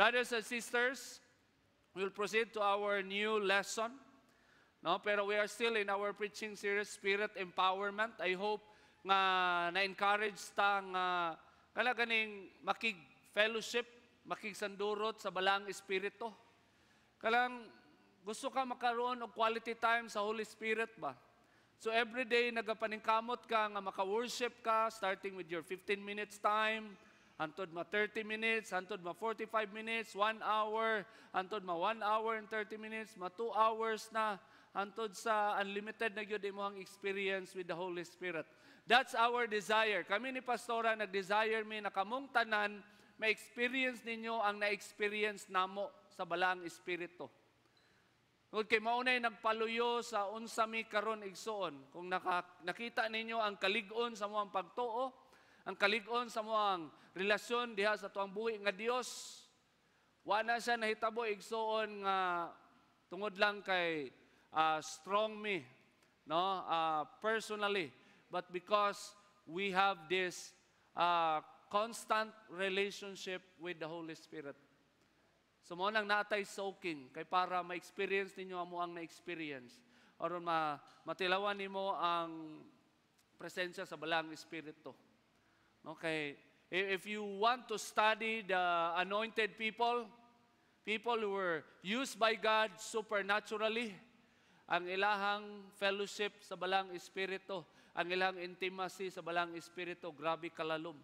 brothers and sisters, we'll proceed to our new lesson. No, pero we are still in our preaching series, Spirit Empowerment. I hope nga na-encourage ta nga kala ganing makig-fellowship, makig-sandurot sa balang espiritu. Kalang gusto ka makaroon og quality time sa Holy Spirit ba? So every day nagapaningkamot ka nga maka-worship ka, starting with your 15 minutes time, hantod ma 30 minutes, hantod ma 45 minutes, 1 hour, hantod ma 1 hour and 30 minutes, ma 2 hours na, hantod sa unlimited na gyud imo ang experience with the Holy Spirit. That's our desire. Kami ni Pastora nag-desire mi na kamong tanan ma-experience ninyo ang na-experience namo sa balang espiritu. Kung kay maunay nagpaluyo sa unsa mi karon igsoon, kung nakita ninyo ang kalig-on sa moang pagtuo, ang kalig-on sa moang relasyon diha sa tuang buhi nga Dios, wa na siya nahitabo igsoon nga tungod lang kay strong me, no, personally, but because we have this constant relationship with the Holy Spirit. So mo nang natay soaking kay para ma-experience ninyo amo ang na-experience aron matilawan nimo ang presensya sa balang espiritu. Okay, if you want to study the anointed people who were used by God supernaturally, ang ilahang fellowship sa balang espiritu, ang ilang intimacy sa balang espiritu, grabe kalalom.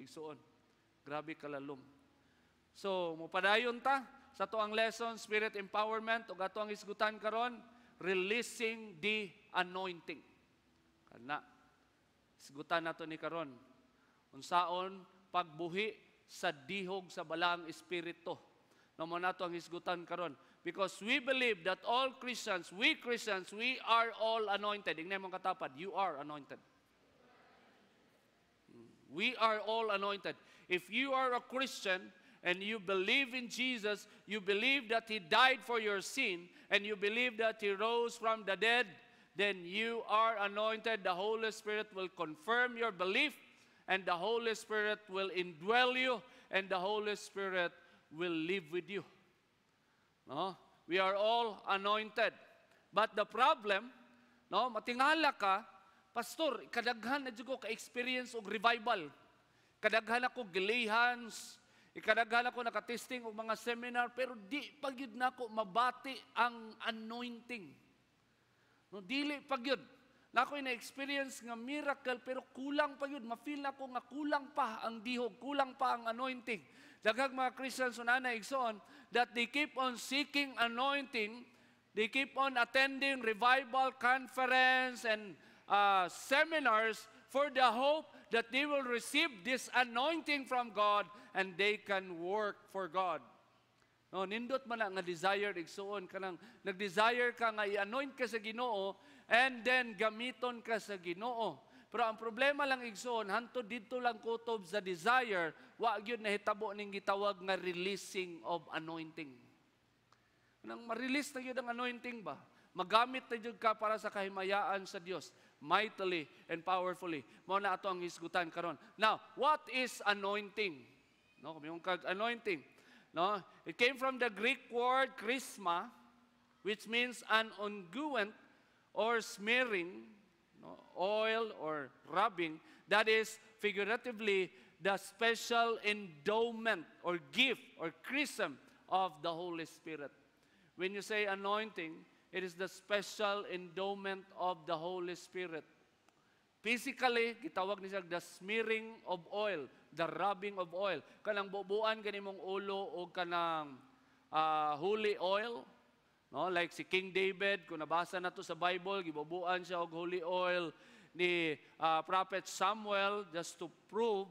Igsuon, grabe kalalom. So, mupadayon ta sa tuang lesson, Spirit Empowerment, o ato ang isgutan karon, releasing the anointing. Kana, isgutan nato ni karon. Unsaon pagbuhi sa dihog sa balang espiritu. Namo nato ang isgutan karon. Because we believe that all Christians, we are all anointed. Ingnan mong katapad, you are anointed. We are all anointed. If you are a Christian, and you believe in Jesus, you believe that He died for your sin, and you believe that He rose from the dead, then you are anointed. The Holy Spirit will confirm your belief, and the Holy Spirit will indwell you, and the Holy Spirit will live with you. No? We are all anointed. But the problem, no, matingala ka, Pastor, kadaghan na dyan ko ka-experience og revival. Kadaghan ako gilihans, ikadaghan ako nakatesting og mga seminar, pero di pagyud nako mabati ang anointing. No, dili pagyud. Nako na-experience nga miracle, pero kulang pagyud. Ma-feel nako nga kulang pa ang dihog, kulang pa ang anointing. Daghang mga Christians unana igsoon that they keep on seeking anointing, they keep on attending revival conference and seminars for the hope that they will receive this anointing from God and they can work for God. No, nindot man nga desire igsuon kanang nag-desire ka nga i-anoint ka sa Ginoo and then gamiton ka sa Ginoo. Pero ang problema lang igsuon hantud didto lang kutob sa desire, wa gyud nahitabo ning gitawag nga releasing of anointing. Nang ma-release na gyud ang anointing ba? Magamit na jud ka para sa kahimayaan sa Dios, mightily and powerfully. Mao na ato ang hisgutan karon. Now, what is anointing? No, kung kag anointing, no, it came from the Greek word chrisma, which means an unguent or smearing, no, oil or rubbing. That is figuratively the special endowment or gift or chrism of the Holy Spirit. When you say anointing, it is the special endowment of the Holy Spirit. Physically, gitawag niya the smearing of oil, the rubbing of oil. Kanang bubuan ganimong ulo o kanang holy oil. No? Like si King David, kung nabasa na to sa Bible, gibubuan siya og holy oil ni Prophet Samuel just to prove,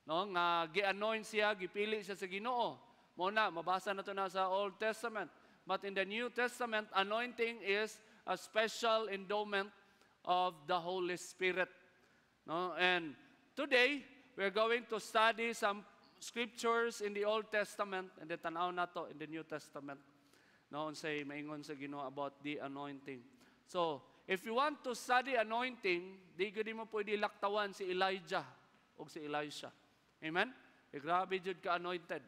no, nga gi-anoint siya, gipili siya sa Ginoo. Muna, mabasa na to na sa Old Testament. But in the New Testament, anointing is a special endowment of the Holy Spirit. No? And today, we're going to study some scriptures in the Old Testament and then tanaw na to in the New Testament. No, say maingon sa Ginoo about the anointing. So, if you want to study anointing, di gud mo pwede laktawan si Elijah o si Elisha. Amen? Grabe jud ka anointed.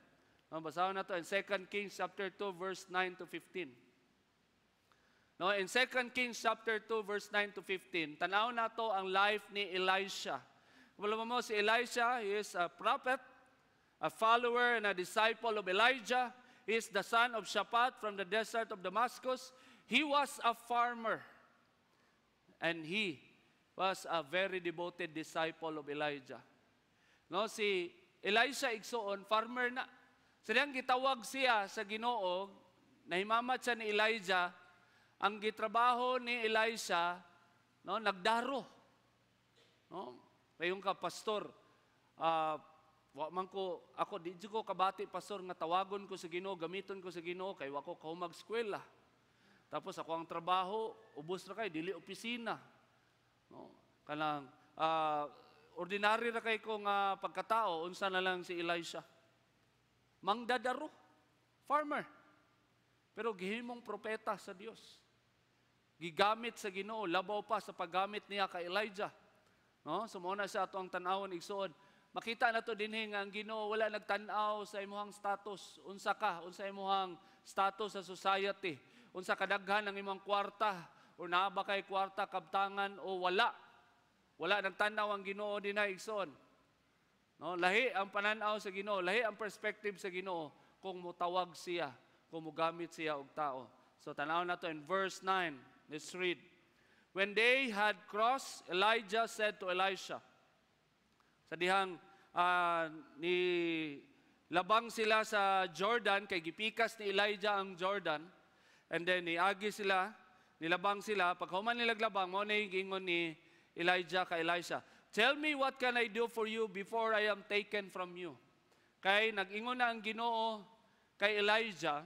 Basahin na to in 2 Kings chapter 2 verse 9 to 15. No, in 2 Kings chapter 2 verse 9 to 15, tanaw na to ang life ni Elisha. Wala mo si Elisha, he is a prophet, a follower and a disciple of Elijah. He is the son of Shaphat from the desert of Damascus. He was a farmer. And he was a very devoted disciple of Elijah. No, si Elisha igsoon, farmer na. Sadiyang gitawag siya sa Ginoo, nahimamat siya ni Elijah, ang gitrabaho ni Elisha, no, nagdaro. No? Kayong ka, pastor, ako, di ko kabati, pastor, nga tawagon ko sa Ginoo, gamiton ko sa Ginoo, kay wako kahumag eskwela. Tapos ako ang trabaho, ubos na kay, dili opisina. No? Kanang, ordinary na kay kong pagkatao, unsa na lang si Elisha. Mangdadaro, farmer. Pero gihimong propeta sa Dios. Gigamit sa Ginoo, labaw pa sa paggamit niya kay Elijah. No? Sumuna siya ato ang tanawon igsuon. Makita na to dinhi nga ang Ginoo wala nagtan-aw sa imuhang status. Unsa ka, unsa imuhang status sa society. Unsa kadaghan ang imong kwarta o naa ba kay kwarta kabtangan o wala. Wala nagtan-aw ang Ginoo dinhi igsuon. No, lahi ang pananaw sa Ginoo, lahi ang perspective sa Ginoo kung mutawag siya, kung mugamit siya og tao. So tanaw na to in verse 9. Let's read. When they had crossed, Elijah said to Elisha, sa dihang ni labang sila sa Jordan, kay gipikas ni Elijah ang Jordan, and then niagi sila, nilabang sila, paghuman nilag labang, mo na ingon ni Elijah kay Elisha, tell me what can I do for you before I am taken from you. Kay nag-ingon na ang Ginoo kay Elijah,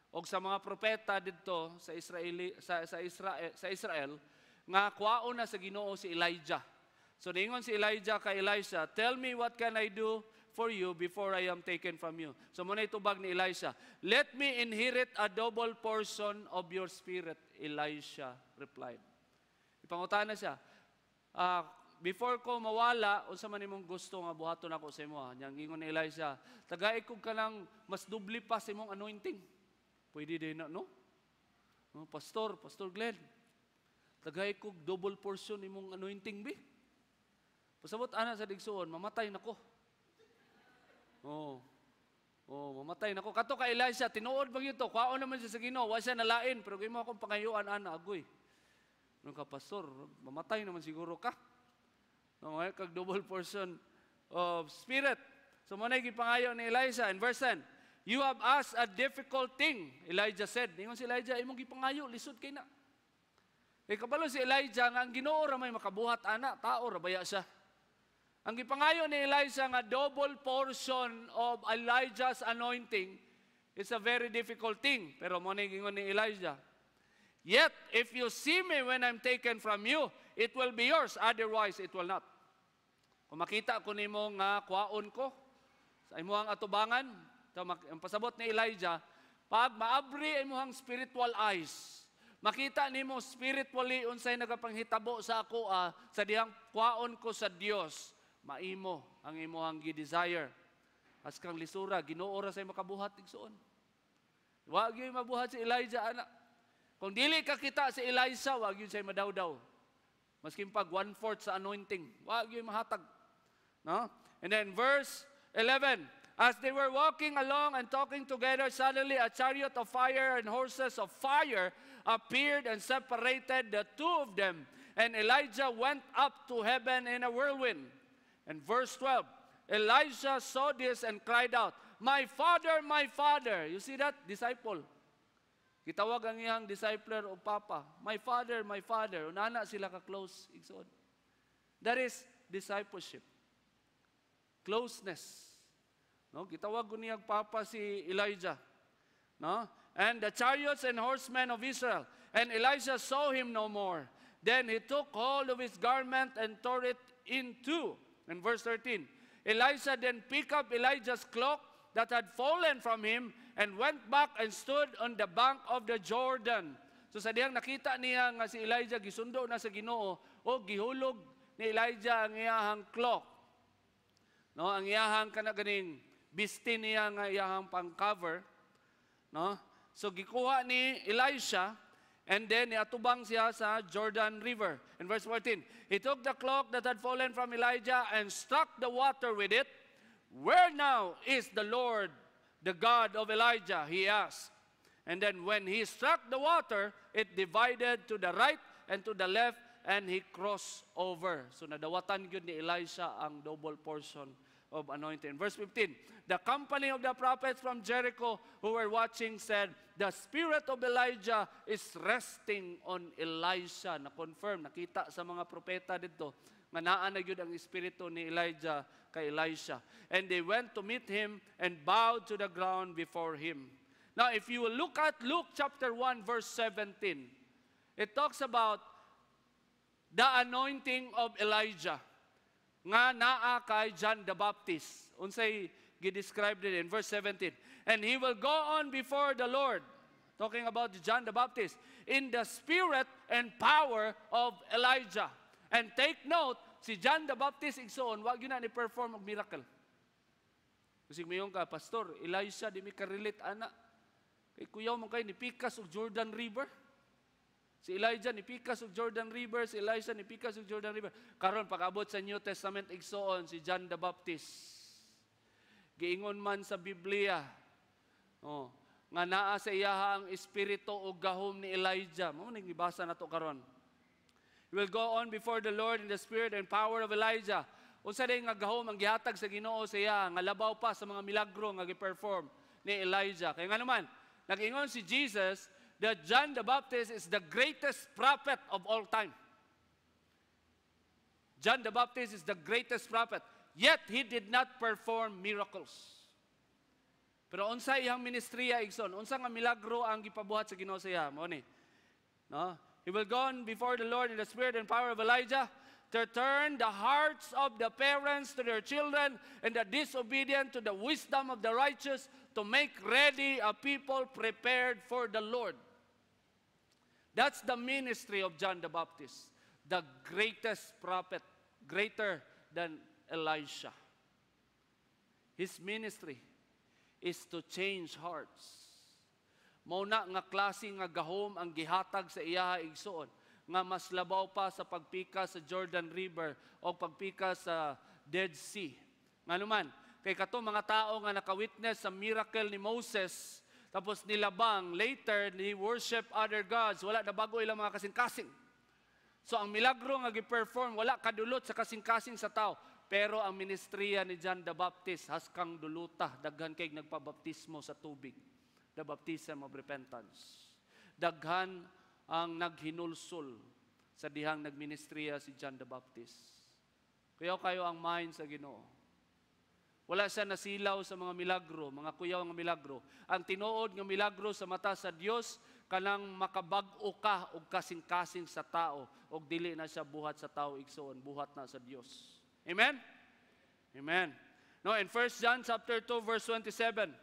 o sa mga propeta dito sa Israel nga kuwaon na sa Ginoo si Elijah. So niingon si Elijah kay Elisha, tell me what can I do for you before I am taken from you. So muna itubag ni Elisha, let me inherit a double portion of your spirit. Elisha replied. Ipangutan na siya, before ko mawala, unsa man imong gusto nga buhaton ako sa imo. Yang ingon ni Elisha, tagay ko kanang mas dubli pa sa imong anointing. Pwede din na, no? Pastor Glenn, tagay ko double portion imong anointing, be. Pasabot ana sa digsuon, mamatay nako. Mamatay nako. Kato ka Elisha, tinuod ba ito? Kwaon naman siya sa Ginoo, wa siya nalain, pero gimo akong pangayuan ana agoy. Nung ka pastor, mamatay naman siguro ka. No, kag double portion of spirit. So manay gipangayo ni Elisha in verse 10. You have asked a difficult thing, Elijah said. Ningon si Elijah, imong gipangayo, lisod kay na. Kay kabalo si Elijah nga ang Ginoo ra may makabuhat ana, tao ra baya siya. Ang gipangayo ni Elijah nga double portion of Elijah's anointing is a very difficult thing. Pero mo ni gingon ni Elijah, yet if you see me when I'm taken from you, it will be yours, otherwise it will not. Kung makita ko nimo nga kuwaon ko sa imong atubangan, ang pasabot ni Elijah, pag maabri ay mohang spiritual eyes, makita nimo spiritually unsay nagapanghitabo sa ako sa dihang kwaon ko sa Dios, maimo ang imong gi-desire. As kang lisura, Ginoo ra say makabuhat igsuon. Wa gyud mabuhat si Elijah ana. Kung dili ka kita si Elisha, wa gyud say madawdaw. Maskin pag 1/4 sa anointing, wa gyud mahatag. No? And then verse 11, as they were walking along and talking together, suddenly a chariot of fire and horses of fire appeared and separated the two of them. And Elijah went up to heaven in a whirlwind. And verse 12, Elijah saw this and cried out, my father, my father. You see that? Disciple. Kitawag ang iyang discipler o papa. My father, my father. Unana sila ka-close. That is discipleship. Closeness. No, gitawag ko niyang papa si Elijah. No? And the chariots and horsemen of Israel. And Elijah saw him no more. Then he took hold of his garment and tore it in two. In verse 13, Elisha then picked up Elijah's cloak that had fallen from him and went back and stood on the bank of the Jordan. So sa diyang nakita niya nga si Elijah gisundo na sa Ginoo, o gihulog ni Elijah ang iyahang cloak. No, ang iyahang kanaganing Bistin niya nga iyahang pang-cover. No? So gikuha ni Elisha, and then niatubang siya sa Jordan River. In verse 14, he took the cloak that had fallen from Elijah and struck the water with it. Where now is the Lord, the God of Elijah? He asked. And then when he struck the water, it divided to the right and to the left, and he crossed over. So nadawatan yun ni Elisha ang double portion of anointing. Verse 15, the company of the prophets from Jericho who were watching said, the spirit of Elijah is resting on Elisha. Na-confirm, nakita sa mga propeta dito, nga naa na yun ang espiritu ni Elijah kay Elisha. And they went to meet him and bowed to the ground before him. Now, if you will look at Luke chapter 1, verse 17, it talks about the anointing of Elijah nga naa kay John the Baptist. Unsay gi-describe din in verse 17. And he will go on before the Lord, talking about John the Baptist, in the spirit and power of Elijah. And take note, si John the Baptist igsoon, wag yun na ni-perform ang miracle. Kasi mayroon ka, Pastor, Elisha, di mi ka-relate, anak. Kay kuyaw mo kayo, nipikas og Jordan River. Si Elijah, nipikas og Jordan River. Si Elisha, nipikas og Jordan River. Karon pag-abot sa New Testament, igsoon, si John the Baptist. Giingon man sa Biblia, nga naa sa iyaha ang espiritu o gahom ni Elijah. Mo nang gibasa nato karon. He will go on before the Lord in the spirit and power of Elijah. Unsa day nga gahom ang gihatag sa Ginoo sa iya, nga labaw pa sa mga milagro nga gi-perform ni Elijah. Kaya nga naman, nag-ingon si Jesus that John the Baptist is the greatest prophet of all time. John the Baptist is the greatest prophet. Yet, he did not perform miracles. Pero unsa iyang ministriya, igsoon, unsa nga milagro ang gipabuhat sa Ginoo sa iya? Mo ni. No? He will go on before the Lord in the spirit and power of Elijah to turn the hearts of the parents to their children and the disobedient to the wisdom of the righteous, to make ready a people prepared for the Lord. That's the ministry of John the Baptist, the greatest prophet, greater than Elisha. His ministry is to change hearts. Mauna nga klase nga gahom ang gihatag sa iya igsoon, nga mas labaw pa sa pagpika sa Jordan River o pagpika sa Dead Sea. Nga naman, kay kato mga tao nga nakawitness sa miracle ni Moses, tapos nilabang, later, ni worship other gods, wala na bago ilang mga kasing-kasing. So ang milagro nga gi-perform, wala kadulot sa kasing-kasing sa tao. Pero ang ministriya ni John the Baptist, haskang duluta, daghan kay nagpabaptismo sa tubig. The baptism of repentance. Daghan ang naghinulsol sa dihang nagministriya si John the Baptist. Kaya kayo ang mind sa Ginoo. Wala siya nasilaw sa mga milagro, mga kuyaw nga milagro. Ang tinuod nga milagro sa mata sa Dios kanang makabag-o ka og kasing-kasing sa tao og dili na siya buhat sa tao igsoon, buhat na sa Dios. Amen? Amen. No, in 1 John chapter 2 verse 27,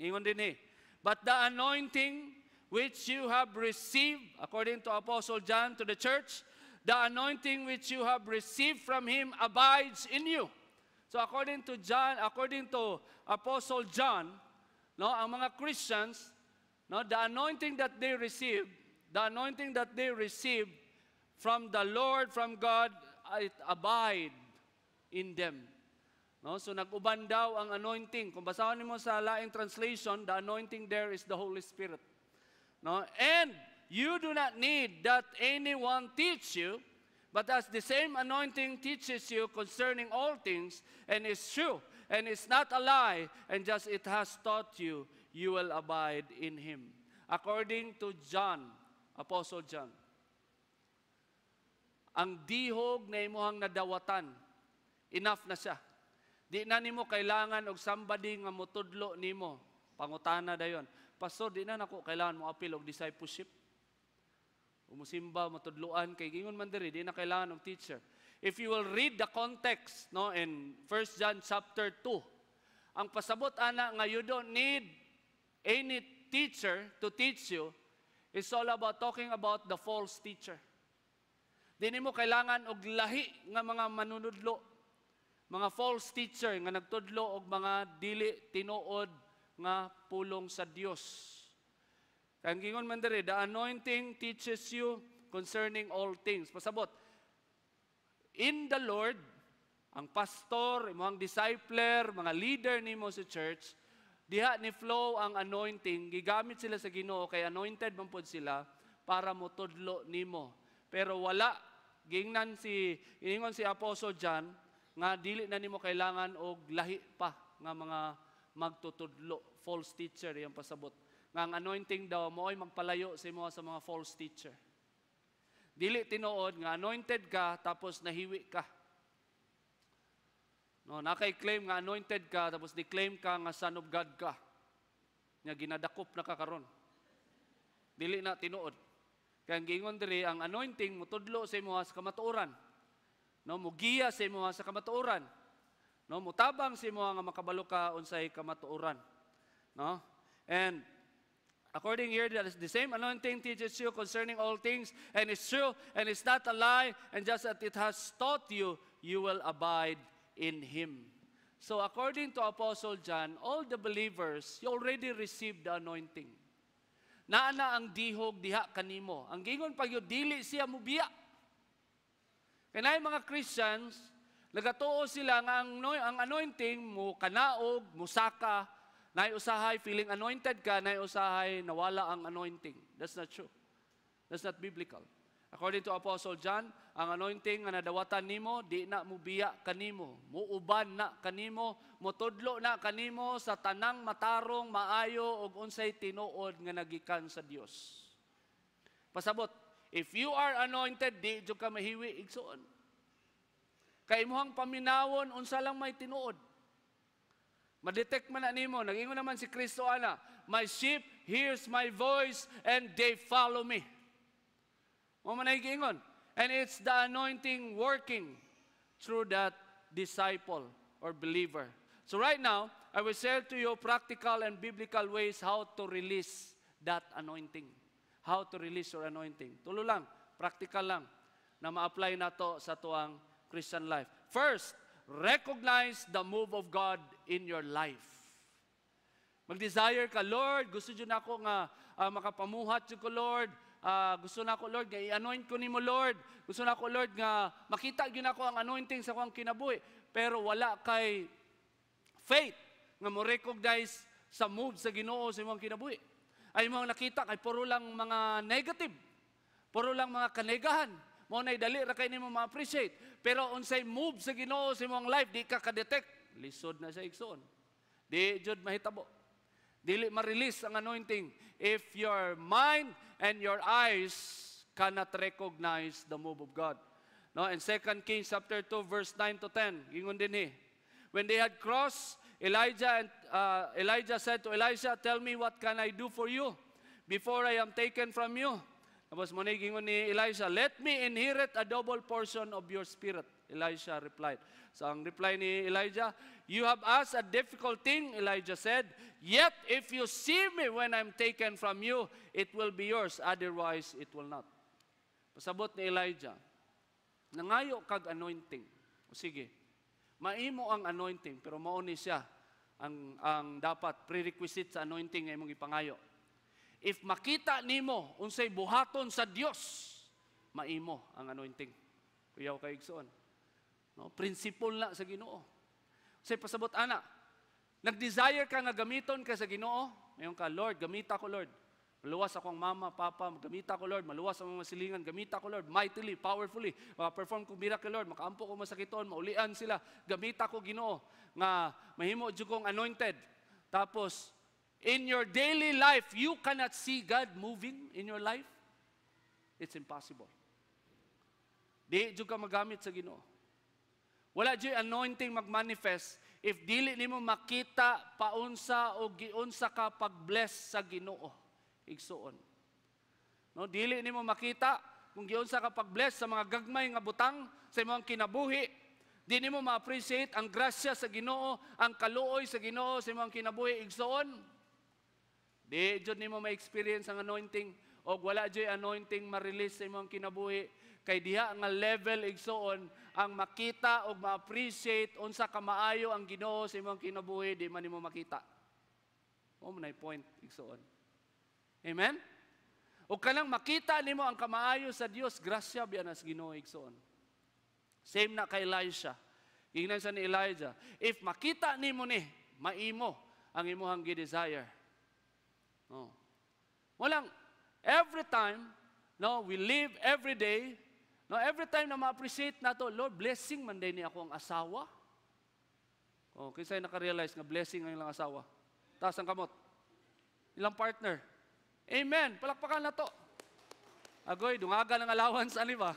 ingon din but the anointing which you have received, according to Apostle John to the church, the anointing which you have received from him abides in you. So according to John, according to Apostle John, no, ang mga Christians, no, the anointing that they received from the Lord, from God, it abide in them. No, so nag-uban daw ang anointing. Kung basahin mo sa laing translation, the anointing there is the Holy Spirit. No, and you do not need that anyone teach you, but as the same anointing teaches you concerning all things, and is true, and is not a lie, and just it has taught you, you will abide in Him. According to John, Apostle John, ang dihog na imuhang nadawatan, enough na siya. Di na nimo kailangan og somebody nga mutudlo nimo. Pangutana dayon. Pastor, di na nako kailangan mo apil og discipleship. Umusimba, matudluan, kay gingon man diri, di na kailangan ng teacher. If you will read the context, no, in 1 John chapter 2, ang pasabot ana nga you don't need any teacher to teach you, is all about talking about the false teacher. Di nimo kailangan og lahi nga mga manunudlo mga false teacher nga nagtudlo og mga dili tinuod nga pulong sa Dios. Kaya gingon man diri, the anointing teaches you concerning all things. Pasabot, in the Lord, ang pastor, imong discipler, mga leader nimo sa church, diha ni flow ang anointing, gigamit sila sa Ginoo kay anointed man pod sila para motudlo nimo. Pero wala gingnan ingon si Apostle John nga dili na nimo kailangan og lahi pa nga mga magtutudlo, false teacher yang pasabot. Nga ang anointing daw mo'y magpalayo sa imo sa mga false teacher. Dili tinuod nga anointed ka tapos nahiwi ka. No, nakay-claim nga anointed ka tapos di-claim ka nga son of God ka. Nga ginadakop na ka karon. Dili na tinuod. Kaya gingon diri ang anointing mutudlo sa imo sa kamatuoran. No, mugiya sa imo sa kamatuoran. No, mutabang sa imo nga makabalo ka unsay kamatuoran. No? And according here, that is the same anointing teaches you concerning all things, and it's true, and it's not a lie, and just as it has taught you, you will abide in Him. So according to Apostle John, all the believers, you already received the anointing. Naana ang dihog diha kanimo. Ang gingon pag yun, dili siya mubiya. Kaya mga Christians, nagatuo sila nga ang anointing mo kanaog, musaka, naiusahay, feeling anointed ka, naiusahay, nawala ang anointing. That's not true. That's not biblical. According to Apostle John, ang anointing nga nadawatan nimo, di na mubiya kanimo, muuban na kanimo, mutudlo na kanimo sa tanang matarong, maayo, ug unsay tinuod nga nagikan sa Dios. Pasabot, if you are anointed, di jud ka mahiwi igsoon. Kay imong paminawon unsa lang may tinuod. Madetect man na nimo, nagingon naman si Kristo ana, my sheep hears my voice and they follow me. Mo man ay giingon. And it's the anointing working through that disciple or believer. So right now, I will share to you practical and biblical ways how to release that anointing. How to release your anointing. Tulo lang, practical lang, na ma-apply na to sa tuang Christian life. First, recognize the move of God in your life. Mag-desire ka, Lord, gusto dyan ako nga makapamuhat dyan ko, Lord. Gusto na ako, Lord, nga i-anoint ko ni mo, Lord. Gusto na ako, Lord, nga makita dyan ako ang anointing sa akong kinabuhi. Pero wala kay faith nga mo recognize sa move sa Ginoo sa imong kinabuhi. Ay mo nakita kay puro lang mga negative. Puro lang mga kanegahan. Mo nay dali ra kay nimo ma-appreciate. Pero unsay move sa Ginoo sa imong life di ka ka-detect. Lisod na sa igsoon. Di jud mahitabo. Dili ma-release ang anointing if your mind and your eyes cannot recognize the move of God. No, in 2 Kings chapter 2 verse 9 to 10, gingon din when they had crossed, Elijah said to Elisha, "Tell me what can I do for you before I am taken from you?" Tapos mo gingon ni Elisha, "Let me inherit a double portion of your spirit." Elisha replied. So ang reply ni Elijah, "You have asked a difficult thing," Elijah said. "Yet if you see me when I'm taken from you, it will be yours. Otherwise, it will not." Pasabot ni Elijah, nangayo kag anointing. O sige, maimo ang anointing, pero mauni siya ang dapat prerequisite sa anointing nga imong ipangayo. If makita nimo unsay buhaton sa Dios, maimo ang anointing. Kuyaw kay igsoon. No, principle na sa Ginoo. Say pasabot ana, nag-desire ka nga gamiton ka sa Ginoo, mayon ka, Lord, gamita ko, Lord. Maluwas akong mama, papa, gamita ko, Lord. Maluwas ang mga silingan, gamita ko, Lord. Mightily, powerfully, maka-perform ko miracle, Lord. Makaampo ko masakiton, maulian sila. Gamita ko, Ginoo, nga mahimo jud kong anointed. Tapos, in your daily life, you cannot see God moving in your life. It's impossible. Di jud ka magamit sa Ginoo. Wala jud anointing magmanifest if dili nimo makita paunsa o giunsa ka pag-bless sa Ginoo. Igsuon. No, dili nimo makita kung giunsa ka pag-bless sa mga gagmay nga butang sa imong kinabuhi. Di nimo ma-appreciate ang grasya sa Ginoo, ang kaluoy sa Ginoo sa imong kinabuhi. Igsuon. Di jud nimo ma-experience ang anointing o wala jud anointing ma-release sa imong kinabuhi Kay diha nga level igsoon ang makita o ma-appreciate unsa ka maayo ang Ginoo sa imong kinabuhi, di man nimo makita. O manay point igsoon. Amen? O kanang makita nimo ang kamaayo sa Dios, grasya biya nas Ginoo igsoon. Same na kay Elisha. Ingnan sa ni Elijah, if makita nimo ni, maimo ang imong gi-desire. No. Walang every time, no, we live every day. No, every time na ma-appreciate nato, Lord, blessing man din ni ako ang asawa. Oh, kinsa naka-realize nga blessing ang ilang asawa? Taas ang kamot. Ilang partner. Amen. Palakpakan na to. Agoy, dungagan ang allowance ani ba?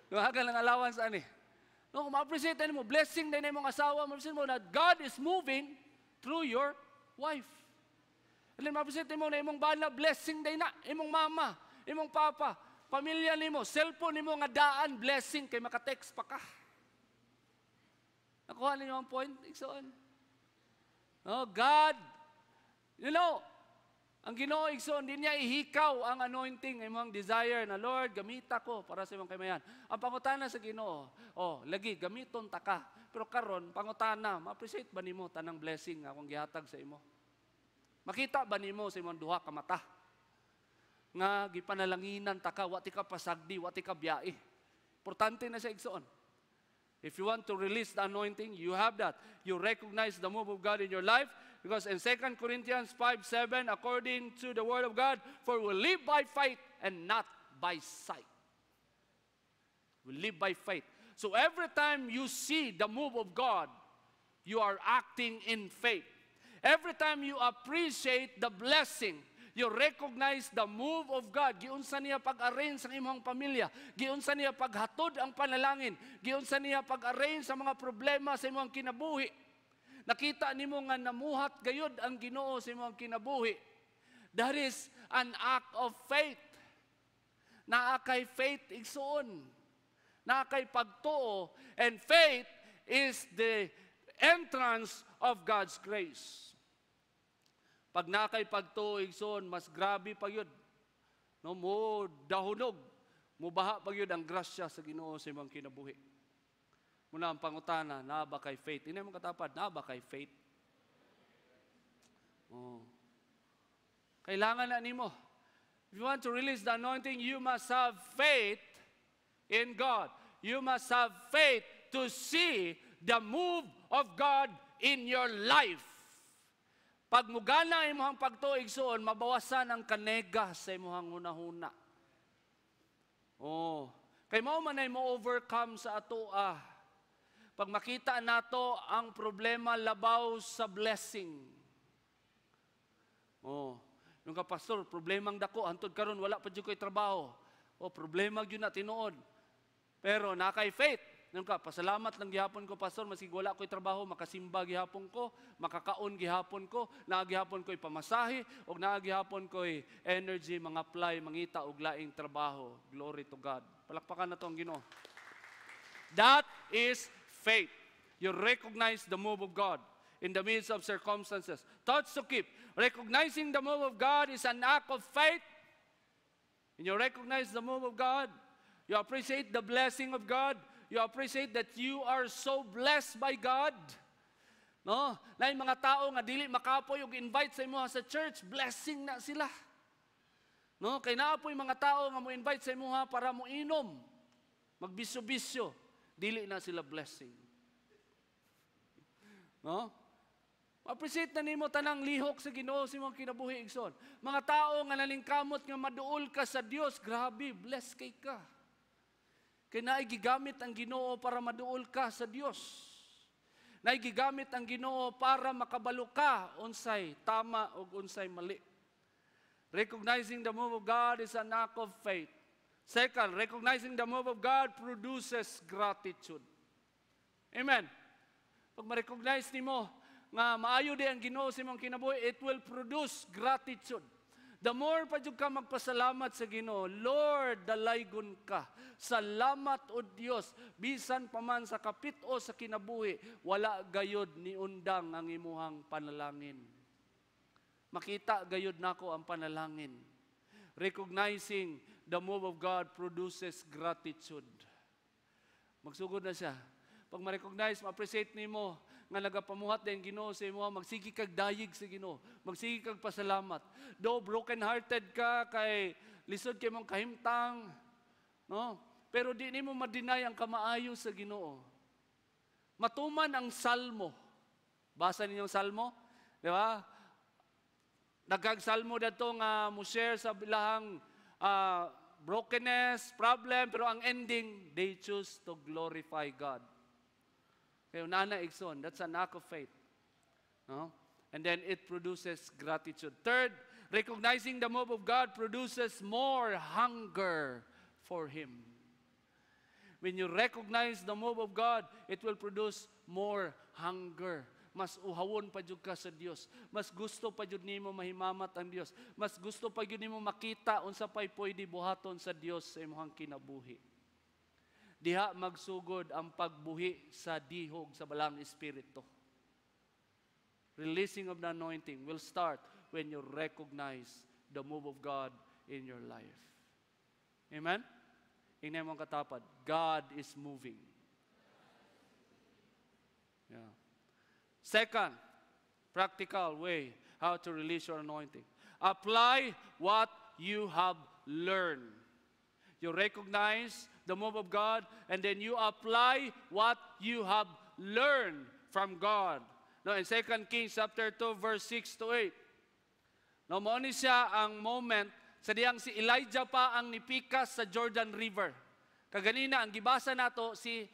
Dungagan ang allowance ani. No, ma-appreciate din mo, blessing din imong asawa, ma-appreciate mo that God is moving through your wife. And then ma-appreciate mo na imong bana, blessing din na imong mama, imong papa. Pamilya nimo, cellphone nimo nga daan, blessing kay maka-text pa ka. Nakuha ninyo ang point? Igsoon. Oh, God, you know, ang Ginoo igsoon, din niya ihikaw ang anointing, imong desire na, Lord, gamita ko para sa imong kamayan. Ang pangutana sa Ginoo, oh, lagi, gamiton ta ka. Pero karon pangutana, ma-appreciate ba nimo tanang blessing nga akong gihatag sa imo? Makita ba nimo sa imong duha ka mata? Nga gipanalanginan ta ka, wati ka pasagdi, wati ka biyae. Importante na sa igsoon. If you want to release the anointing, you have that. You recognize the move of God in your life. Because in 2 Corinthians 5:7, according to the word of God, for we live by faith and not by sight. We live by faith. So every time you see the move of God, you are acting in faith. Every time you appreciate the blessing, you recognize the move of God. Giunsa niya pag-arrange sa imong pamilya. Giunsa niya paghatod ang panalangin. Giunsa niya pag-arrange sa mga problema sa imong kinabuhi. Nakita nimo nga namuhat gayud ang Ginoo sa imong kinabuhi. That is an act of faith. Naa kay faith igsoon. Naa kay pagtuo. And faith is the entrance of God's grace. Pag nakay pagtuig son, mas grabe pa yun. No, mo dahunog, mo baha pa yun ang grasya sa Ginoo sa imong kinabuhi. Muna ang pangutana, naa ba kay faith? Hindi mo katapad, naa ba kay faith? Oh. Kailangan na nimo. If you want to release the anointing, you must have faith in God. You must have faith to see the move of God in your life. Pag mugana imong pagtuig suon, mabawasan ang kanega sa imong hunahuna. Oh, kay mao man ay mo overcome sa atoa. Pag makita nato ang problema labaw sa blessing. Oh, yung ka pastor, problemang dako hantod karon wala pa jud koy trabaho. Oh, problema gyud na tinuod. Pero nakay faith. Nung ka, pasalamat lang gihapon ko, pastor, maski wala ko'y trabaho, makasimba gihapon ko, makakaon gihapon ko, naagihapon ko'y pamasahe, o naagihapon ko'y energy, mga apply, mangita, og laing trabaho. Glory to God. Palakpakan na to ang Ginoo. That is faith. You recognize the move of God in the midst of circumstances. Thoughts to keep. Recognizing the move of God is an act of faith. And you recognize the move of God. You appreciate the blessing of God. You appreciate that you are so blessed by God. No? Na yung mga tao nga dili makapoy og invite sa imo sa church, blessing na sila. No? Kay naa po yung mga tao nga mo invite sa imo para mo inom, magbisyo-bisyo, dili na sila blessing. No? Appreciate na nimo tanang lihok sa Ginoo sa imong kinabuhi igsoon. Mga tao nga nalingkamot nga maduol ka sa Dios, grabe, bless kay ka. Kaya naigigamit ang Ginoo para maduol ka sa Diyos. Naigigamit ang Ginoo para makabalo ka unsay tama o unsay mali. Recognizing the move of God is an act of faith. Second, recognizing the move of God produces gratitude. Amen. Pag ma-recognize nimo nga maayo di ang Ginoo sa imong kinabuhi, it will produce gratitude. The more pa jud ka magpasalamat sa Ginoo, Lord, dalaygon ka. Salamat o Dios, bisan pa man sa kapit o sa kinabuhi, wala gayod ni undang ang imuhang panalangin. Makita gayod nako ang panalangin. recognizing the move of God produces gratitude. Magsugod na siya. Pag ma-recognize, ma-appreciate nimo nga nagapamuhat din Ginoo sa imo, magsigi kag dayig sa Ginoo, magsigi kag pasalamat. Though broken-hearted ka kay lisod kay mong kahimtang, no? Pero di nimo ma-deny ang kamaayo sa Ginoo. Matuman ang salmo. Basa ninyong salmo, di ba? Nagkag-salmo dato nga mo share sa bilahang brokenness, problem, pero ang ending, they choose to glorify God. Kaya nana igsoon, that's an act of faith. No? And then it produces gratitude. Third, recognizing the move of God produces more hunger for Him. When you recognize the move of God, it will produce more hunger. Mas uhawon pa jud ka sa Dios. Mas gusto pa jud nimo mahimamat ang Dios. Mas gusto pa jud nimo makita unsa pay pwede buhaton sa Dios sa imong kinabuhi. Diha magsugod ang pagbuhi sa dihog sa balang espiritu. Releasing of the anointing will start when you recognize the move of God in your life. Amen? Ingnan mong katapad, God is moving. Yeah. Second, practical way how to release your anointing. Apply what you have learned. You recognize the move of God, and then you apply what you have learned from God. No, in 2 Kings chapter 2, verse 6 to 8. No, mo ni siya ang moment sa diyang si Elijah pa ang nipikas sa Jordan River. Kaganina ang gibasa nato si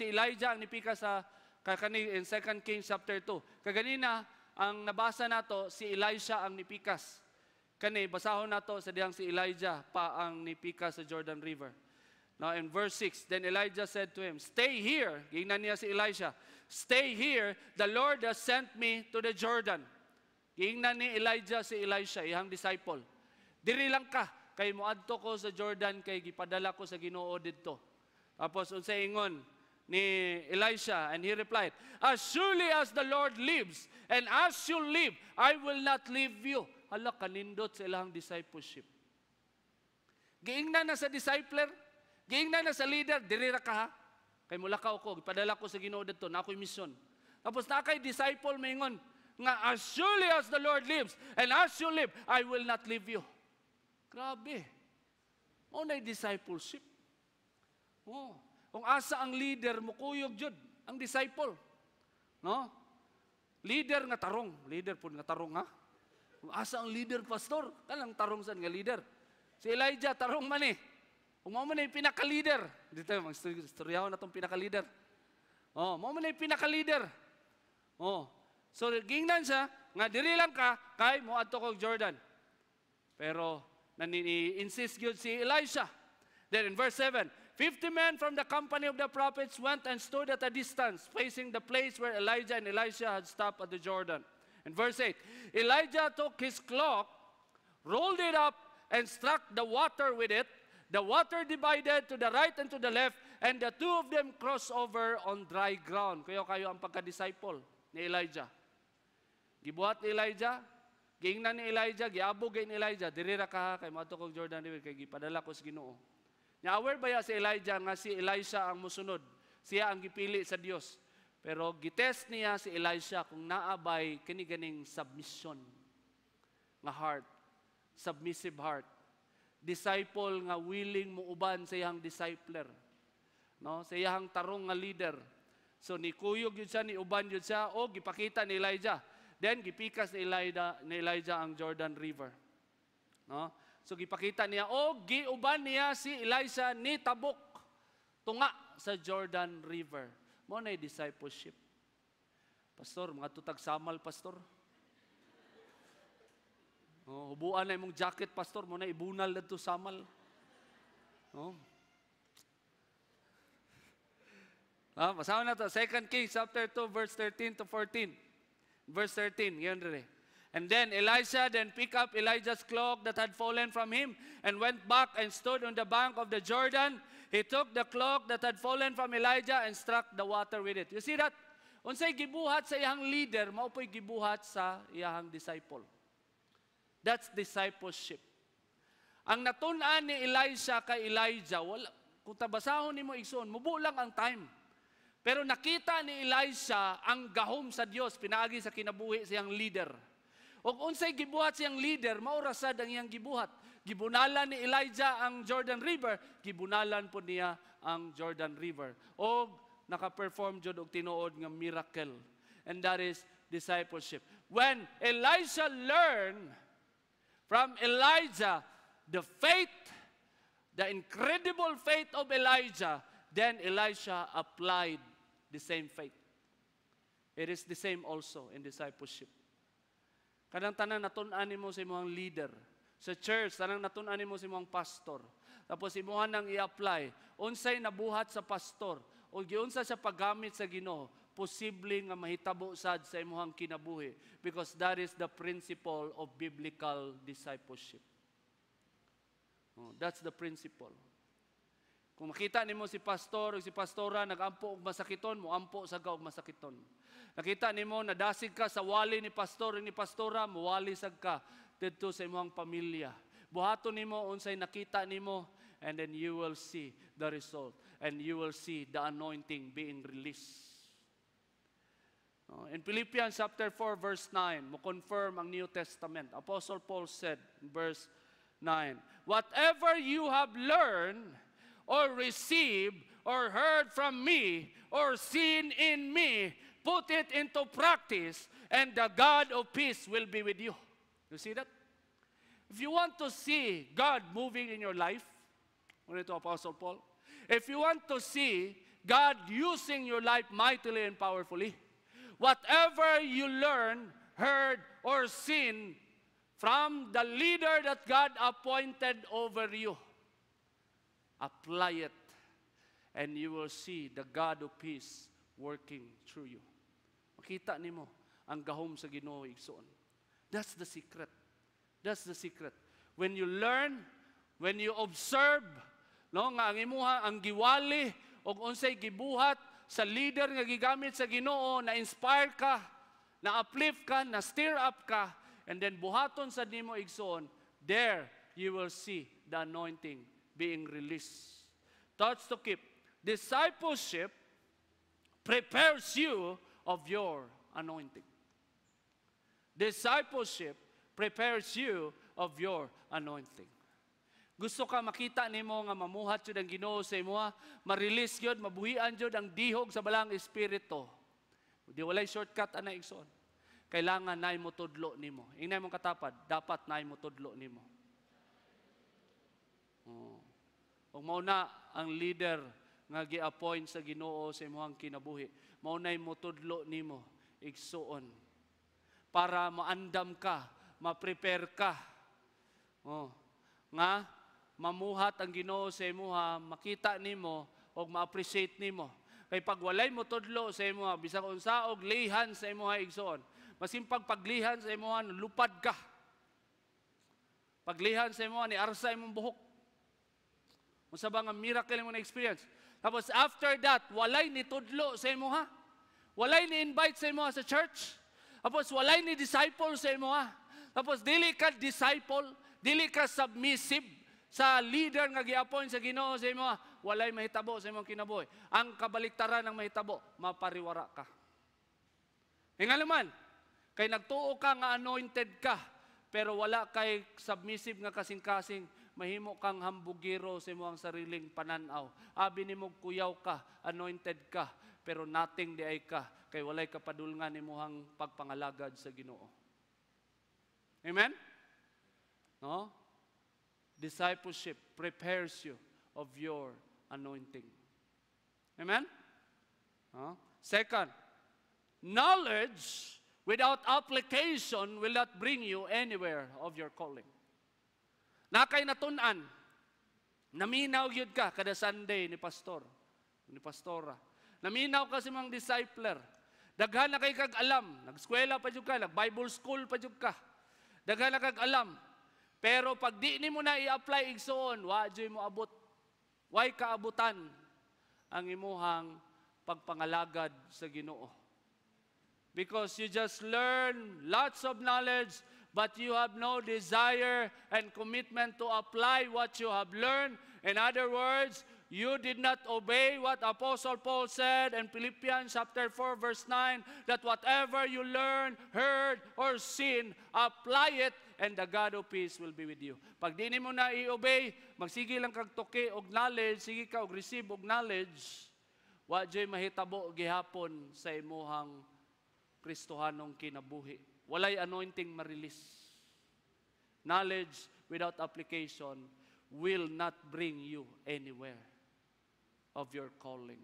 Elijah ang nipikas sa in 2 Kings chapter 2. Kaganina ang nabasa nato si Elisha ang nipikas. Kani basahon nato sa diyang si Elijah pa ang nipikas sa Jordan River. Now in verse 6, then Elijah said to him, "Stay here." Gingnan niya si Elisha. "Stay here, the Lord has sent me to the Jordan." Gingnan ni Elijah si Elisha, iyang disciple. Diri lang ka, kay moadto ko sa Jordan, kay gipadala ko sa Ginoo didto. Tapos unsay ingon ni Elisha, and he replied, "As surely as the Lord lives, and as you live, I will not leave you." Hala, kanindot sa ilang discipleship. Giingnan na sa discipler, giingnan na sa leader, diri ra ka ha. Kay mulakaw ko, gipadala ko sa Ginoo didto, na ako'y mission. Tapos na kay disciple maingon nga, "As surely as the Lord lives, and as you live, I will not leave you." Grabe. Unay discipleship. Oh, kung asa ang leader mo kuyog jud ang disciple. No? Leader nga tarong, leader pud nga tarong ha. Kung asa ang leader pastor, kanang tarong san nga leader. Si Elijah tarong man eh. Kung mo man ay pinaka-leader, dito mag-istoryaho na tong pinaka-leader. Oh, mo man ay pinaka-leader. Oh. So gingnan siya nga diri lang ka kay moadto ko Jordan. Pero nani-insist gyud si Elisha. Then in verse 7, 50 men from the company of the prophets went and stood at a distance, facing the place where Elijah and Elisha had stopped at the Jordan. In verse 8, Elijah took his cloak, rolled it up, and struck the water with it. The water divided to the right and to the left, and the two of them crossed over on dry ground. Kayo ang pagka-disciple ni Elijah. Gibuhat ni Elijah, giingnan ni Elijah, giabog ni Elijah, diri ra ka kay moadto kog Jordan River kay gipadala ko sa Ginoo. Nya aware ba ya si Elijah nga si Elisha ang musunod? Siya ang gipili sa Dios. Pero gitest niya si Elisha kung naabay kini-ganing submission nga heart, submissive heart. Disciple nga willing mo uban sa iyang discipler. No, sa iyang tarong nga leader. So ni kuyog yun siya, ni uban yun siya, o gipakita ni Elijah. Then gipikas ni Elijah ang Jordan River. No? So gipakita niya, o giuban niya si Elisha ni tabok tunga sa Jordan River. Mo na discipleship. Pastor, mga tutag samal, pastor. Oh, hubuan na imong jacket, pastor, mo na ibunal dito samal. Oh. Basahin na ito. 2 Kings chapter 2, verse 13 to 14. Verse 13, yun rin. And then Elisha then picked up Elijah's cloak that had fallen from him and went back and stood on the bank of the Jordan. He took the cloak that had fallen from Elijah and struck the water with it. You see that? Unsay gibuhat sa iyang leader, maupoy gibuhat sa iyang disciple. That's discipleship. Ang natun-an ni Elisha kay Elijah, wala, kung tabasahon nimo igsoon, mubo lang ang time. Pero nakita ni Elisha ang gahom sa Dios pinaagi sa kinabuhi siyang leader. Ug unsay gibuhat siyang leader, mao ra sad ang iyang gibuhat. Gibunalan ni Elijah ang Jordan River, gibunalan po niya ang Jordan River. Og naka-perform jud og tinuod nga miracle. And that is discipleship. When Elisha learned from Elijah the faith, the incredible faith of Elijah, then Elisha applied the same faith. It is the same also in discipleship. Kanang tanan natun-an nimo sa imong leader. Sa church, tanang natun-an nimo sa imong pastor. Tapos imuhan nang i-apply. Unsay nabuhat sa pastor, o giunsa sa paggamit sa Ginoo, posible nga mahitabo sad sa imong kinabuhi. Because that is the principle of biblical discipleship. Oh, that's the principle. Kung makita nimo si pastor o si pastora nagampo og masakiton, mo ampo sa og masakiton. Nakita nimo nadasig ka sa wali ni pastor o ni pastora, muwali sad ka didto sa imong pamilya. Buhaton nimo unsay nakita nimo, and then you will see the result, and you will see the anointing being released. In Philippians chapter 4 verse 9, mo confirm ang New Testament. Apostle Paul said in verse 9, whatever you have learned or received or heard from me or seen in me, put it into practice, and the God of peace will be with you. You see that? If you want to see God moving in your life, ito Apostle Paul, if you want to see God using your life mightily and powerfully, whatever you learn, heard, or seen from the leader that God appointed over you, apply it, and you will see the God of peace working through you. Makita nimo ang gahom sa Ginoo igsoon. That's the secret. That's the secret. When you learn, when you observe, no, nga ang imuha ang giwali og unsay gibuhat sa leader nga gigamit sa Ginoo, na inspire ka, na uplift ka, na stir up ka, and then buhaton sa nimo igsoon, there you will see the anointing being released. Thoughts to keep. Discipleship prepares you of your anointing. Discipleship prepares you of your anointing. Gusto ka makita nimo nga mamuhat jud ang Ginoo sa imo, ma-release jud, mabuhian jud ang dihog sa balang espiritu. Di walay shortcut ana igsoon. Kailangan nay mo tudlo nimo. Ingay mong katapad, dapat nay mo tudlo nimo. Ug mao na ang leader nga gi-appoint sa Ginoo sa imong kinabuhi. Mao nay mo tudlo nimo igsuon para maandam ka, ma-prepare ka. Nga mamuhat ang Ginoo sa imuha, makita nimo og ma-appreciate nimo. Kay pag walay mo tudlo sa imuha, bisag unsa og lihan sa imuha igsuon, masimpag paglihan sa imuha, lupad ka. Paglihan sa imuha, ni arsa imong buhok. Unsa ba nga miracle mo na experience? Tapos after that, walay ni tudlo sa imuha. Walay ni invite sa imuha sa church. Tapos walay ni disciple sa imuha. Tapos dili ka disciple, dili ka submissive sa leader nga gi-appoint sa Ginoo sa imuha. Walay mahitabo sa imong kinabuhi. Ang kabaliktaran ng mahitabo, mapariwara ka. Ingalaman, kay nagtuo ka nga anointed ka, pero wala kay submissive nga kasing-kasing, mahimo kang hambugiro sa imong sariling pananaw. Abi nimo kuyaw ka, anointed ka, pero nothing di ay ka, kay walay kapadulngan imong pagpangalagad sa Ginoo. Amen? No? Discipleship prepares you of your anointing. Amen? No? Second, knowledge without application will not bring you anywhere of your calling. Nakay natun-an, naminaw yun ka kada Sunday ni pastor, ni pastora. Naminaw ka sa mga discipler. Daghan na kay kag alam, nag-eskwela pa jud ka, nag-Bible school pa jud ka. Daghan na kag alam. Pero pag di nimo na i-apply igsoon, wa joy mo abot. Way kaabutan ang imuhang pagpangalagad sa Ginoo. Because you just learn lots of knowledge, but you have no desire and commitment to apply what you have learned. In other words, you did not obey what Apostle Paul said in Philippians chapter 4, verse 9, that whatever you learn, heard, or seen, apply it, and the God of peace will be with you. Pag di mo na i-obey, magsige lang kag tuki og knowledge, sige ka og receive og knowledge, wa joy mahitabo gihapon sa imuhang Kristohanong kinabuhi. Walay anointing ma-release. Knowledge without application will not bring you anywhere of your calling.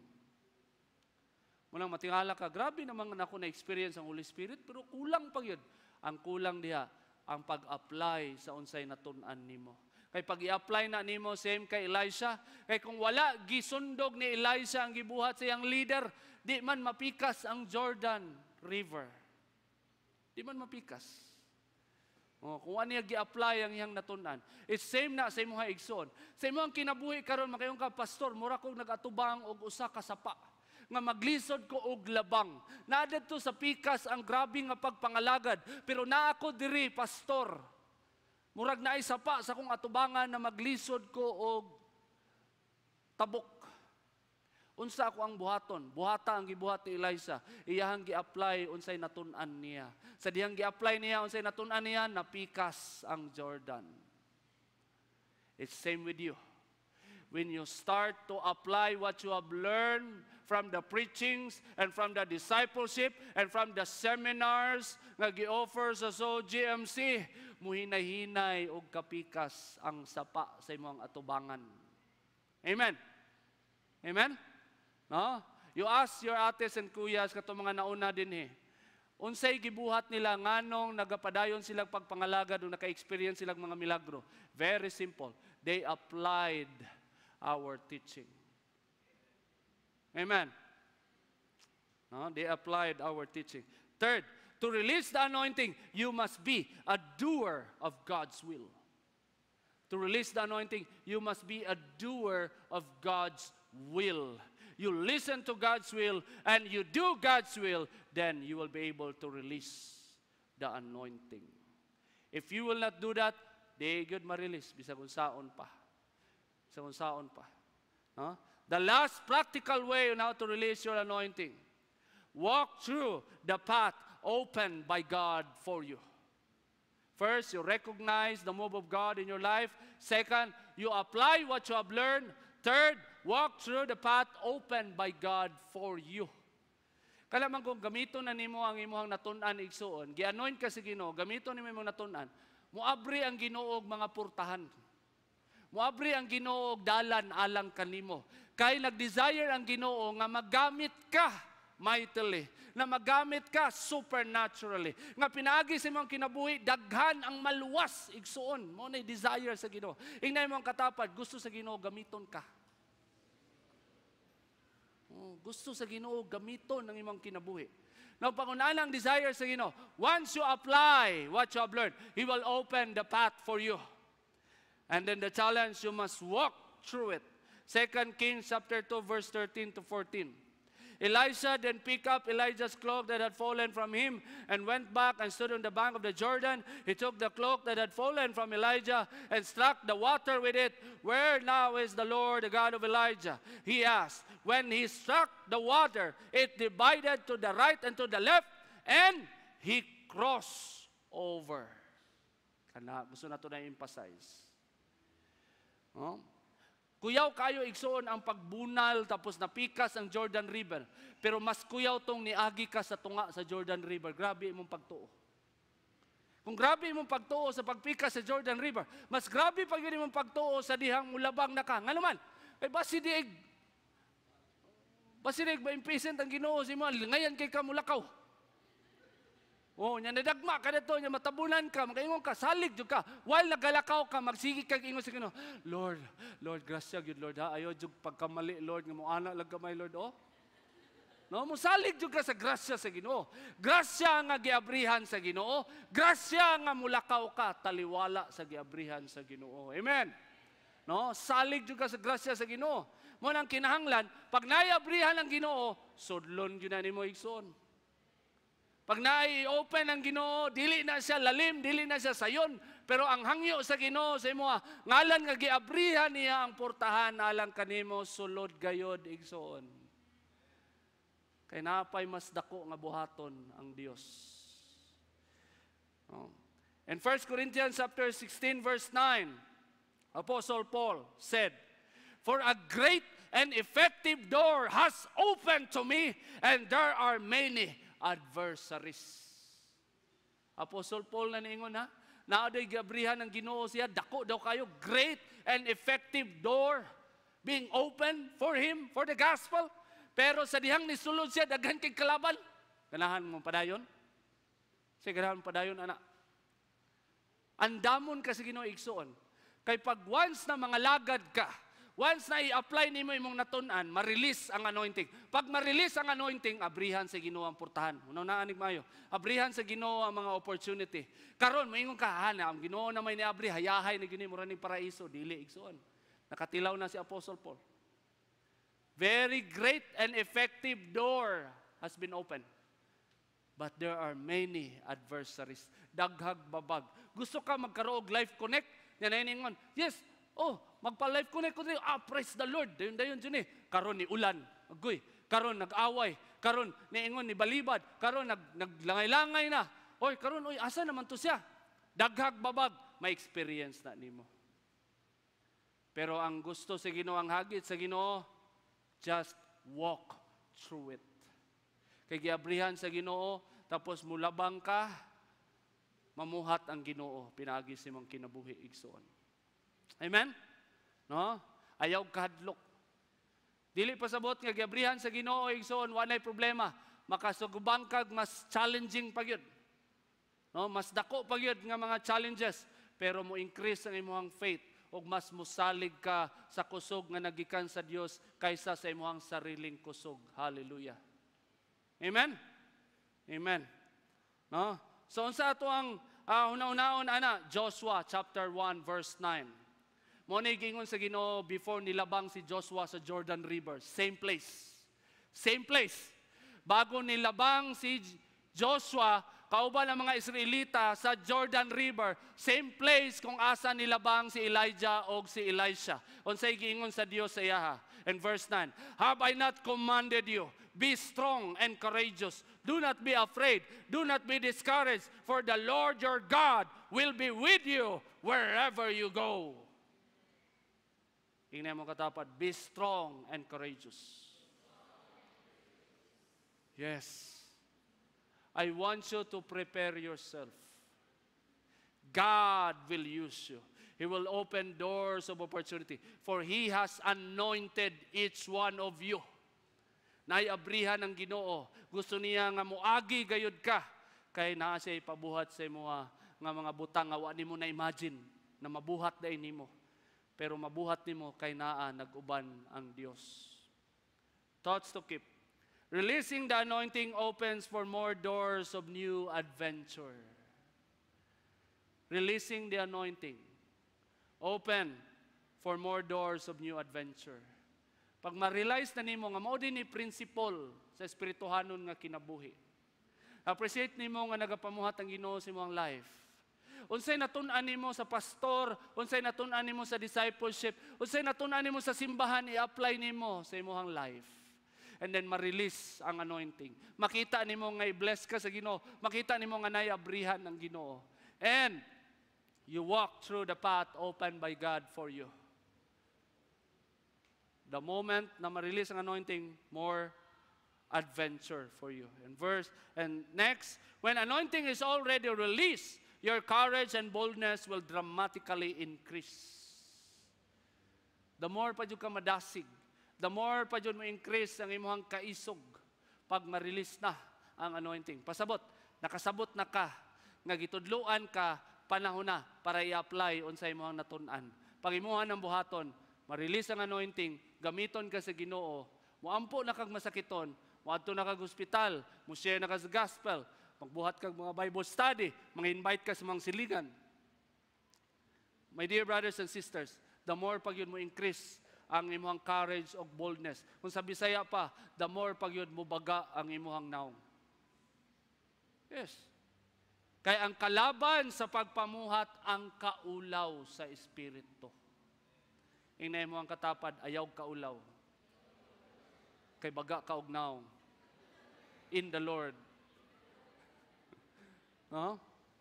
Munang matingala ka, grabe naman ako na-experience ang Holy Spirit, pero kulang pa yun. Ang kulang diha, ang pag-apply sa unsay natun-an nimo. Kay pag i-apply na nimo, same kay Elisha, kay kung wala, gisundog ni Elisha ang gibuhat sa iyang leader, di man mapikas ang Jordan River. Di man mapikas. Kung ano yung gi-apply ang iyang natunan. It's same na sa imong igsoon. Sa imong kinabuhi karon makayong ka, pastor, mura kong nagatubang og usa ka sapa nga maglisod ko og labang. Naadto sa pikas ang grabe nga pagpangalagad, pero naa ko diri, pastor. Murag naay sapa sa kong atubangan na maglisod ko og tabok. Unsa ako ang buhaton? Buhata ang gibuhat ni Elisha. Iyahang gi-apply unsay natun-an niya. Sa dihang gi-apply niya unsay natun-an niya, napikas ang Jordan. It's same with you. When you start to apply what you have learned from the preachings and from the discipleship and from the seminars nga gi-offer sa GMC, muhinay-hinay og kapikas ang sapa sa imong atubangan. Amen. Amen. No? You ask your ates and kuyas kato mga nauna din unsay gibuhat nila nganong nagapadayon silang pagpangalagad o naka-experience silang mga milagro. Very simple. They applied our teaching. Amen. No? They applied our teaching. Third, to release the anointing, you must be a doer of God's will. To release the anointing, you must be a doer of God's will. You listen to God's will and you do God's will, then you will be able to release the anointing. If you will not do that, di good ma-release. Bisa kung saon pa. Bisa kung saon pa. Huh? The last practical way on how to release your anointing. Walk through the path opened by God for you. First, you recognize the move of God in your life. Second, you apply what you have learned. Third, walk through the path opened by God for you. Kalaman kung gamiton na nimo ang imong natun-an igsuon, gi-anoint ka sa Ginoo, gamiton nimo imong natun-an, muabri ang Ginoo og mga portahan. Muabri ang Ginoo og dalan alang kanimo. Kay nag-desire ang Ginoo nga magamit ka mightily, na magamit ka supernaturally. Nga pinaagi sa imong kinabuhi, daghan ang maluwas igsuon. Mo na desire sa Ginoo. Ingna imong katapad, gusto sa Ginoo gamiton ka. Gusto sa Ginoo gamiton ang imong kinabuhi. Now, pangunaan ang desire sa Ginoo, once you apply what you have learned, He will open the path for you. And then the challenge, you must walk through it. 2 Kings chapter 2, verse 13 to 14. Elisha then picked up Elijah's cloak that had fallen from him and went back and stood on the bank of the Jordan. He took the cloak that had fallen from Elijah and struck the water with it. Where now is the Lord, the God of Elijah? He asked. When he struck the water, it divided to the right and to the left, and he crossed over. Kana, gusto na ito na emphasize. Kuyaw kayo igsoon ang pagbunal tapos napikas ang Jordan River. Pero mas kuyaw tong niagi ka sa tunga sa Jordan River. Grabe imong pagtuo. Kung grabe imong pagtuo sa pagpikas sa Jordan River, mas grabe pag yun imong pagtuo sa dihang mulabang na ka. Nga naman, ay basidig ba impatient ang Ginoo si mo, ngayon kay ka mulakaw. Nya nadagma ka dito, nya matabunan ka, makaingon ka, salig jud ka. While nagalakaw ka, magsigi kag ingon sa Ginoo, Lord, grasya gyud Lord ha. Ayo jud pagkamali Lord nga mo ana lang gamay Lord No, mo salig jud ka sa grasya sa Ginoo. Grasya nga giabrihan sa Ginoo, grasya nga mulakaw ka, taliwala sa giabrihan sa Ginoo. Amen. No, salig jud ka sa grasya sa Ginoo. Mo nang kinahanglan, pag naiabrihan ang Ginoo, sudlon gyud na nimo igsoon. Pag na-open ang Ginoo, dili na siya lalim, dili na siya sayon. Pero ang hangyo sa Ginoo sa imo, ngalan nga giabrihan niya ang portahan alang kanimo sulod gayod igsoon. Kay napay mas dako nga buhaton ang Dios. In 1 Corinthians chapter 16 verse 9, Apostle Paul said, "For a great and effective door has opened to me, and there are many adversaries." Apostle Paul na niingon ha, naaday gabrihan ng Ginoo siya, dako daw kayo, great and effective door being open for him, for the gospel. Pero sa dihang nisulod siya, daghan kay kalaban. Ganahan mo padayon? Sige, ganahan mo padayon, anak. Andamon ka sa Ginoo igsoon. Kay pag once na mga lagad ka, once na i-apply nimo imong natun-an, ma-release ang anointing. Pag ma-release ang anointing, abrihan sa Ginoo ang portahan. Unaw na anig maayo. Abrihan sa Ginoo ang mga opportunity. Karon moingon ka, hana, ang Ginoo na may niabri, hayahay ni Ginoo mura ning paraiso, dili igsoon. Nakatilaw na si Apostle Paul. Very great and effective door has been opened. But there are many adversaries. Daghag babag. Gusto ka magkaroog life connect? Yan ay ningon. Yes. Magpa-life connect ko. Praise the Lord. Dayon dyan eh. Karon ni ulan. Agoy. Karon nag-away. Karon niingon ni balibad. Karon naglangay-langay na. Karon asa naman to siya? Daghag babag. May experience na nimo. Pero ang gusto sa Ginoo, ang hagit sa Ginoo, just walk through it. Kay giabrihan sa Ginoo, tapos mulabang ka, mamuhat ang Ginoo, pinagi si mong kinabuhi igsoon. Amen? No? Ayaw kahadlok. Dili pasabot nga giabrihan sa Ginoo igsoon, walay problema. Makasugubang kag mas challenging pa gyud. No, mas dako pa gyud nga mga challenges, pero mo increase ang imong faith ug mas musalig ka sa kusog nga nagikan sa Dios kaysa sa imong sariling kusog. Hallelujah. Amen? Amen. No? So unsa ato ang una-unaon ana, Joshua chapter 1 verse 9. Mo ni gingon sa Ginoo before nilabang si Joshua sa Jordan River, same place. Same place. Bago nilabang si Joshua kauban ang mga Israelita sa Jordan River, same place kung asa nilabang si Elijah o si Elisha. Unsay giingon sa Dios sa iyaha. In verse 9, "Have I not commanded you? Be strong and courageous. Do not be afraid. Do not be discouraged. For the Lord your God will be with you wherever you go." Tingnan mo katapat, be strong and courageous. Yes. I want you to prepare yourself. God will use you. He will open doors of opportunity. For He has anointed each one of you. Naiabrihan ng Ginoo. Gusto niya nga muagi gayud ka. Kay naa siya ipabuhat sa imo nga mga butang nga wa nimo na imagine na mabuhat day nimo. Pero mabuhat nimo kay naa nag-uban ang Dios. Thoughts to keep. Releasing the anointing opens for more doors of new adventure. Releasing the anointing open for more doors of new adventure. Pag ma-realize na nimo nga mao din ni principle sa espirituhanon nga kinabuhi. Appreciate nimo nga nagapamuhat ang Ginoo sa imong life. Unsay natun-an nimo sa pastor, unsay natun-an nimo sa discipleship, unsay natun-an nimo sa simbahan, i-apply nimo sa imong life. And then ma-release ang anointing. Makita nimo nga i-bless ka sa Ginoo, makita nimo nga naiabrihan ang Ginoo. And you walk through the path opened by God for you. The moment na ma-release ang anointing, more adventure for you. And next, when anointing is already released, your courage and boldness will dramatically increase. The more pa ka madasig, the more pa mo increase ang imong kaisog pag ma-release na ang anointing. Pasabot, nakasabot na ka, nga gitudluan ka, panahon na para i-apply unsay imong natun-an. Pag imuha ng buhaton, ma-release ang anointing, gamiton ka sa Ginoo, muampo na kag masakiton, muadto na kag ospital, mu-share na ka sa gospel, magbuhat kag mga Bible study, mga-invite ka sa mga siligan. My dear brothers and sisters, the more pag yun mo increase ang imong courage o boldness. Kung sa Bisaya pa, the more pag yun mo baga ang imong naong. Yes. Kaya ang kalaban sa pagpamuhat ang kaulaw sa Espiritu. Inay mo ang katapad, ayaw kaulaw. Kay baga kaugnaw. In the Lord. No?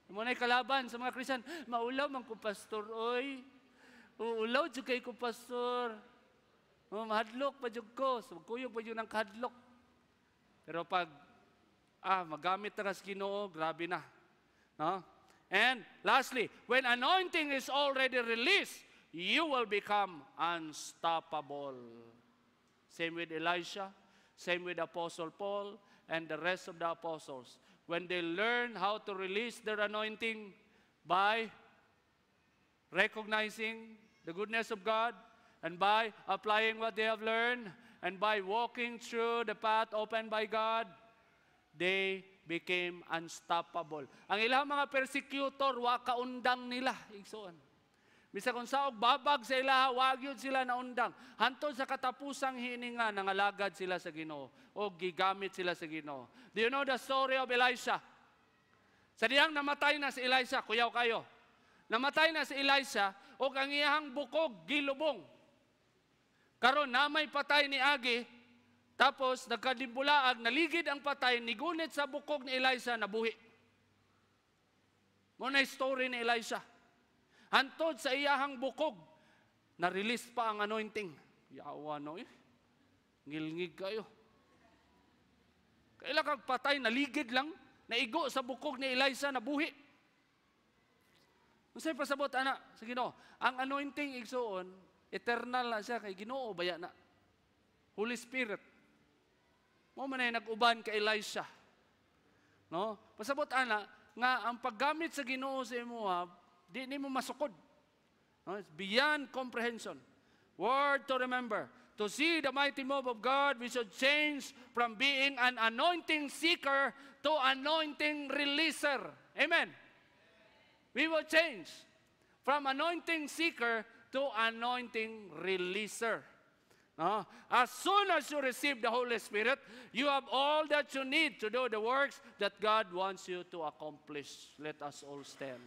Muna kalaban sa mga Kristiyan, maulaw man ko pastor, oy. Uulaw jud kay ko pastor. Mahadlok pa jud ko, so kuyog pa jud ng kahadlok. Pero pag magamit na sa Ginoo, grabe na. No? And lastly, when anointing is already released, you will become unstoppable. Same with Elisha, same with Apostle Paul, and the rest of the apostles. When they learn how to release their anointing by recognizing the goodness of God, and by applying what they have learned, and by walking through the path opened by God, they became unstoppable. Ang ilang mga persecutor, wa kaundang nila. Igsoon. Bisa kung saog babag sa ilaha, wag yun sila naundang. Hantod sa katapusang hininga, nangalagad sila sa Ginoo o gigamit sila sa Ginoo. Do you know the story of Elisha? Sa diyang namatay na si Elisha, kuyaw kayo. Namatay na si Elisha o ang iyang bukog gilubong. Karon namay patay ni Agi, tapos nagkadimbulaag, naligid ang patay, nigunit sa bukog ni Elisha, nabuhi. Muna story ni Elisha. Hantod sa iyahang bukog, na-release pa ang anointing. Yawa no eh. Ngilngig kayo. Kailan kag patay, naligid lang, naigo sa bukog ni Elisha, nabuhi. Masay pasabot, anak, sa Ginoo. Ang anointing, igsoon, eternal na siya, kay Ginoo, baya na. Holy Spirit. Mo man ay nag-uban kay Elisha. No? Pasabot ana nga ang paggamit sa Ginoo sa imuha, di nimo masukod. No? It's beyond comprehension. Word to remember. To see the mighty move of God, we should change from being an anointing seeker to anointing releaser. Amen. We will change from anointing seeker to anointing releaser. No? As soon as you receive the Holy Spirit, you have all that you need to do the works that God wants you to accomplish. Let us all stand.